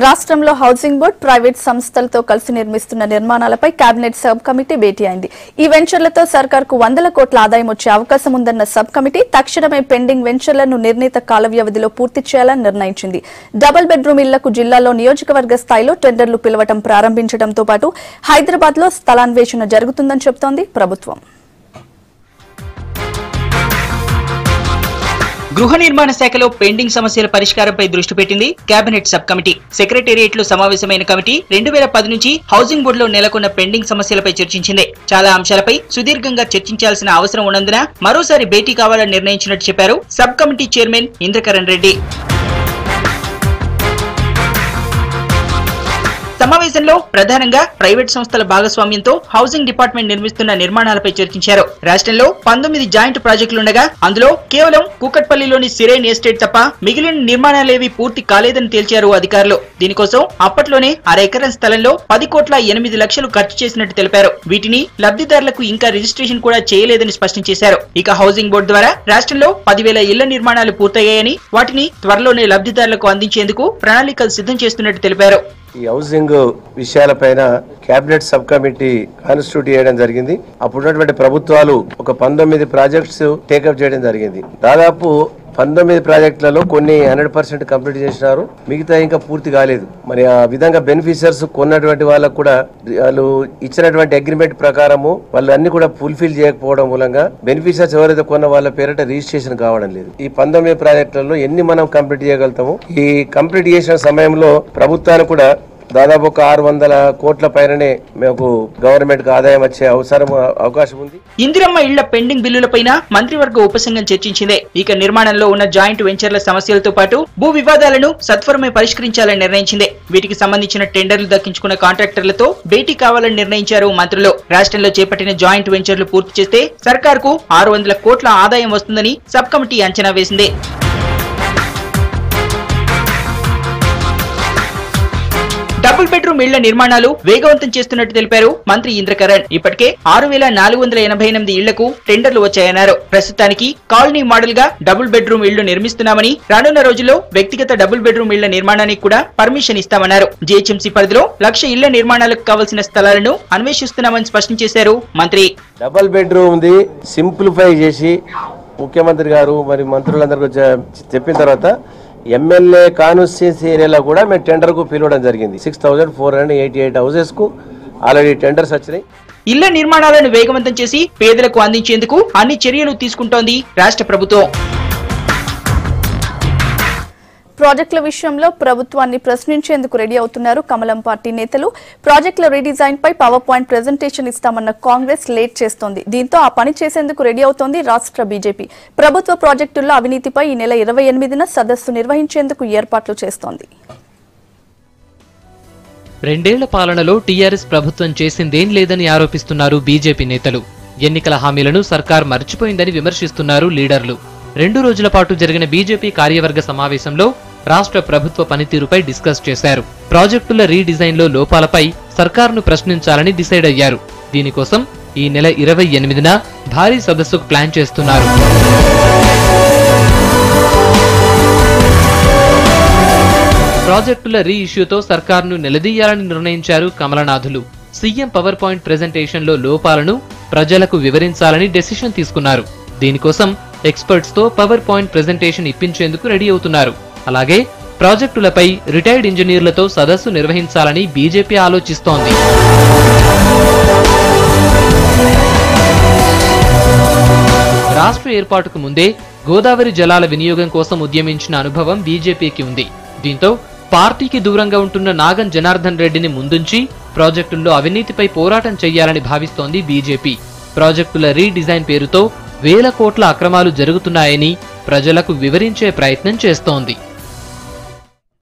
రాష్ట్రంలో housing board private సంస్థలతో కలిసి నిర్మిస్తున్న నిర్మాణాలపై కేబినెట్ సబ్ కమిటీ భేటీ అయింది. ఈ వెంచర్లతో సర్కార్కు 100 కోట్ల ఆదాయం వచ్చే అవకాశం ఉందన్న సబ్ కమిటీ తక్షణమే పెండింగ్ వెంచర్లను నిర్ణీత కాల వ్యవధిలో పూర్తి చేయాలని నిర్ణయించింది. డబుల్ బెడ్రూమ్ ఇళ్లకు జిల్లాలో నియోజకవర్గ స్థాయిలో టెండర్లు పిలవటం ప్రారంభించడంతో పాటు హైదరాబాద్లో స్థలాన్వేషణ జరుగుతుందని చెబుతోంది ప్రభుత్వం. గృహ నిర్మాణ శాఖలో పెండింగ్ సమస్యల పరిష్కారంపై దృష్టి పెట్టింది కేబినెట్ సబ్ కమిటీ. సెక్రటేరియట్ లో సమావేశమైన కమిటీ 2010 నుంచి హౌసింగ్ బోర్డులో నెలకొన్న పెండింగ్ సమస్యలపై చర్చించింది. చాలా అంశాలపై సుదీర్ఘంగా చర్చించాల్సిన అవసరం ఉన్నందున మరోసారి భేటీ కావాలని నిర్ణయించినట్టు చెప్పారు sub committee chairman Indrakaran Reddy. సమావేశంలో ప్రధానంగా ప్రైవేట్ సంస్థల భాగస్వామ్యంతో హౌసింగ్ డిపార్ట్మెంట్ నిర్మిస్తున్న నిర్మాణాలపై చర్చించారు. రాష్ట్రంలో 19 జాయింట్ ప్రాజెక్టులుండగా అందులో కేవలం కూకట్పల్లిలోని సిరైన్ ఎస్టేట్ తప్ప మిగిలిన నిర్మాణాలేవీ పూర్తి కాలేదని తేల్చారు అధికారులు. దీనికోసం అప్పట్లోనే 1/2 ఎకరం స్థలంలో 10,08,00,000 ఖర్చు చేసినట్టు తెలిపారు. వీటిని లబ్ధిదారులకు ఇంకా రిజిస్ట్రేషన్ కూడా చేయలేదని స్పష్టం చేశారు. ఇక హౌసింగ్ బోర్డు ద్వారా రాష్ట్రంలో 10,000 ఇళ్ల నిర్మాణాలు పూర్తయ్యాయని వాటిని త్వరలోనే లబ్ధిదారులకు అందించేందుకు ప్రణాళికలు సిద్ధం చేస్తున్నట్టు తెలిపారు. ఈ హౌసింగ్ విషయాలపైన కేబినెట్ సబ్ కమిటీ కాన్స్టిట్యూట్ చేయడం జరిగింది. అప్పుడున్నటువంటి ప్రభుత్వాలు ఒక 19 ప్రాజెక్ట్స్ టేకప్ చేయడం జరిగింది. దాదాపు 19 ప్రాజెక్టులలో కొన్ని 100% కంప్లీట్ చేసినారు, మిగతా ఇంకా పూర్తి కాలేదు. మరి ఆ విధంగా బెనిఫిషియర్స్ కొన్నటువంటి వాళ్ళకు కూడా వాళ్ళు ఇచ్చినటువంటి అగ్రిమెంట్ ప్రకారము వాళ్ళు అన్ని కూడా ఫుల్ఫిల్ చేయకపోవడం మూలంగా బెనిఫిషియర్స్ ఎవరైతే కొన్న వాళ్ళ పేరిట రిజిస్ట్రేషన్ కావడం లేదు. ఈ 19 ప్రాజెక్టులలో ఎన్ని మనం కంప్లీట్ చేయగలుగుతాము? ఈ కంప్లీట్ చేసిన సమయంలో ప్రభుత్వానికి కూడా దాదాపు ఒక 600 కోట్ల పైననే మీకు గవర్నమెంట్ కు ఆదాయం వచ్చే అవకాశం ఉంది. ఇందిరమ్మ ఇళ్ల పెండింగ్ బిల్లులపైన మంత్రివర్గ ఉపసంఘం చర్చించింది. ఇక నిర్మాణంలో ఉన్న జాయింట్ వెంచర్ల సమస్యలతో పాటు భూ వివాదాలను సత్వరమే పరిష్కరించాలని నిర్ణయించింది. వీటికి సంబంధించిన టెండర్లు దక్కించుకున్న కాంట్రాక్టర్లతో భేటీ కావాలని నిర్ణయించారు మంత్రులు. రాష్ట్రంలో చేపట్టిన జాయింట్ వెంచర్లు పూర్తి చేస్తే సర్కార్కు 600 కోట్ల ఆదాయం వస్తుందని సబ్ కమిటీ అంచనా వేసింది. డబుల్ బెడ్రూమ్ ఇళ్ల నిర్మాణాలు వేగవంతం చేస్తున్నట్టు తెలిపారు మంత్రి ఇంద్రకరణ్. ఇప్పటికే 6,488 ఇళ్లకు టెండర్లు వచ్చాయన్నారు. ప్రస్తుతానికి కాలనీ మోడల్ గా డబుల్ బెడ్రూమ్ ఇళ్లు నిర్మిస్తున్నామని, రానున్న రోజుల్లో వ్యక్తిగత డబుల్ బెడ్రూమ్ ఇళ్ల నిర్మాణానికి కూడా పర్మిషన్ ఇస్తామన్నారు. జీహెచ్ఎంసీ పరిధిలో 1,00,000 ఇళ్ల నిర్మాణాలకు కావాల్సిన స్థలాలను అన్వేషిస్తున్నామని స్పష్టం చేశారు మంత్రి. డబుల్ బెడ్రూమ్ ది సింప్లిఫై చేసి ముఖ్యమంత్రి గారు మరి మంత్రులందరికీ చెప్పిన తర్వాత ఎమ్మెల్యే కాన్స్టిట్యున్సీ ఏరియాలో కూడా మేము టెండర్ కు పిలవడం జరిగింది. 6,488 హౌసెస్ కు ఆల్రెడీ టెండర్స్ వచ్చినాయి. ఇళ్ల నిర్మాణాలను వేగవంతం చేసి పేదలకు అందించేందుకు అన్ని చర్యలు తీసుకుంటోంది రాష్ట్ర ప్రభుత్వం. ప్రాజెక్టుల విషయంలో ప్రభుత్వాన్ని ప్రశ్నించేందుకు రెడీ అవుతున్నారు కమలం పార్టీ నేతలు. ప్రాజెక్టుల రీడిజైన్ పై పవర్ పాయింట్ ప్రెజెంటేషన్ ఇస్తామన్న కాంగ్రెస్ లేట్ చేస్తోంది. దీంతో ఆ పని చేసేందుకు రెడీ అవుతోంది రాష్ట్ర బీజేపీ. ప్రభుత్వ ప్రాజెక్టుల్లో అవినీతిపై ఈ నెల 28న సదస్సు నిర్వహించేందుకు ఏర్పాట్లు చేస్తోంది. 2 ఏళ్ల పాలనలో టీఆర్ఎస్ ప్రభుత్వం చేసిందేం లేదని ఆరోపిస్తున్నారు బీజేపీ నేతలు. ఎన్నికల హామీలను సర్కార్ మర్చిపోయిందని విమర్శిస్తున్నారు లీడర్లు. 2 రోజుల పాటు జరిగిన బీజేపీ కార్యవర్గ సమావేశంలో రాష్ట్ర ప్రభుత్వ పనితీరుపై డిస్కస్ చేశారు. ప్రాజెక్టుల రీడిజైన్ లో లోపాలపై సర్కార్ను ప్రశ్నించాలని డిసైడ్ అయ్యారు. దీనికోసం ఈ నెల 28న భారీ సదస్సుకు ప్లాన్ చేస్తున్నారు. ప్రాజెక్టుల రీ ఇష్యూతో సర్కార్ను నిలదీయాలని నిర్ణయించారు కమలనాథులు. సీఎం పవర్ పాయింట్ ప్రెజెంటేషన్ లో లోపాలను ప్రజలకు వివరించాలని డెసిషన్ తీసుకున్నారు. దీనికోసం ఎక్స్పర్ట్స్ తో పవర్ పాయింట్ ప్రెజెంటేషన్ ఇప్పించేందుకు రెడీ అవుతున్నారు. అలాగే ప్రాజెక్టులపై రిటైర్డ్ ఇంజనీర్లతో సదస్సు నిర్వహించాలని బీజేపీ ఆలోచిస్తోంది. రాష్ట్ర ఏర్పాటుకు ముందే గోదావరి జలాల వినియోగం కోసం ఉద్యమించిన అనుభవం బీజేపీకి ఉంది. దీంతో పార్టీకి దూరంగా ఉంటున్న నాగన్ జనార్దన్ రెడ్డిని ముందుంచి ప్రాజెక్టుల్లో అవినీతిపై పోరాటం చేయాలని భావిస్తోంది బీజేపీ. ప్రాజెక్టుల రీడిజైన్ పేరుతో వేల కోట్ల అక్రమాలు జరుగుతున్నాయని ప్రజలకు వివరించే ప్రయత్నం చేస్తోంది.